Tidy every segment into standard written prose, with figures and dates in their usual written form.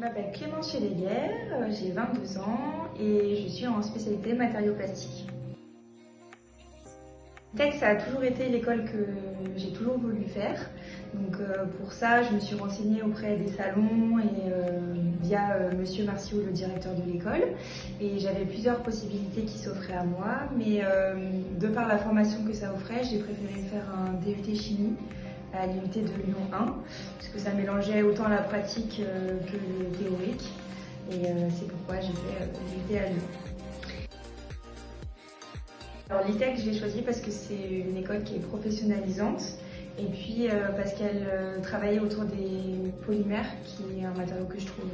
m'appelle Clémence Chéléguer, j'ai 22 ans et je suis en spécialité matériaux plastiques. Tech, ça a toujours été l'école que j'ai toujours voulu faire. Donc pour ça, je me suis renseignée auprès des salons et via Monsieur Martiaux, le directeur de l'école. Et j'avais plusieurs possibilités qui s'offraient à moi, mais de par la formation que ça offrait, j'ai préféré faire un DUT chimie à l'IUT de Lyon 1, parce que ça mélangeait autant la pratique que le théorique. Et c'est pourquoi j'ai fait l'IUT à Lyon. Alors l'ITEC, je l'ai choisi parce que c'est une école qui est professionnalisante et puis parce qu'elle travaillait autour des polymères, qui est un matériau que je trouve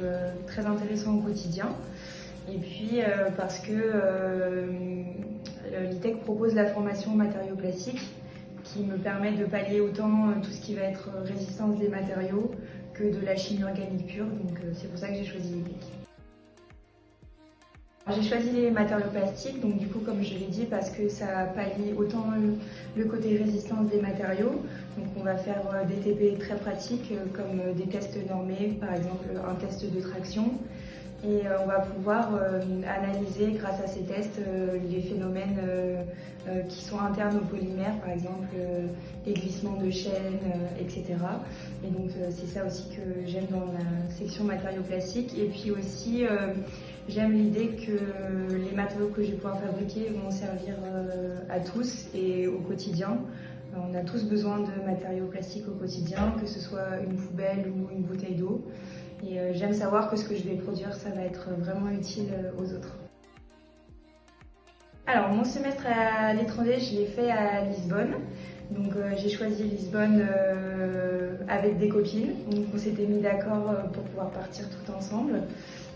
très intéressant au quotidien. Et puis parce que l'ITEC propose la formation matériaux plastiques qui me permet de pallier autant tout ce qui va être résistance des matériaux que de la chimie organique pure. Donc c'est pour ça que j'ai choisi l'ITEC. J'ai choisi les matériaux plastiques, donc du coup, comme je l'ai dit, parce que ça pallie autant le côté résistance des matériaux. Donc on va faire des TP très pratiques comme des tests normés, par exemple un test de traction. Et on va pouvoir analyser grâce à ces tests les phénomènes qui sont internes aux polymères, par exemple les glissements de chaînes, etc. Et donc c'est ça aussi que j'aime dans la section matériaux plastiques. Et puis aussi j'aime l'idée que les matériaux que je vais pouvoir fabriquer vont servir à tous et au quotidien. On a tous besoin de matériaux plastiques au quotidien, que ce soit une poubelle ou une bouteille d'eau. Et j'aime savoir que ce que je vais produire, ça va être vraiment utile aux autres. Alors, mon semestre à l'étranger, je l'ai fait à Lisbonne. Donc, j'ai choisi Lisbonne avec des copines. Donc, on s'était mis d'accord pour pouvoir partir tout ensemble.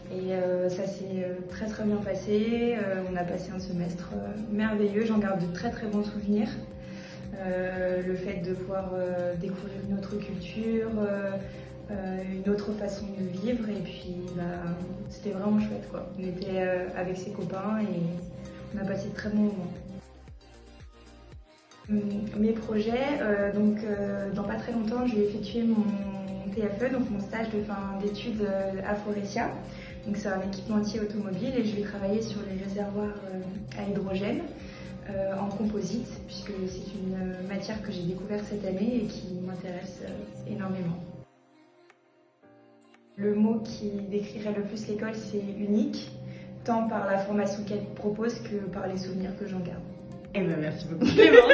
Et ça s'est très très bien passé. On a passé un semestre merveilleux. J'en garde de très très bons souvenirs. Le fait de pouvoir découvrir une autre culture, une autre façon de vivre, et puis c'était vraiment chouette quoi. On était avec ses copains et on a passé de très bons moments. Mes projets, dans pas très longtemps, je vais effectuer mon TFE, donc mon stage de fin d'études à Forestia. Donc c'est un équipementier automobile et je vais travailler sur les réservoirs à hydrogène en composite, puisque c'est une matière que j'ai découverte cette année et qui m'intéresse énormément. Le mot qui décrirait le plus l'école, c'est unique, tant par la formation qu'elle propose que par les souvenirs que j'en garde. Eh bien, merci beaucoup Clémence.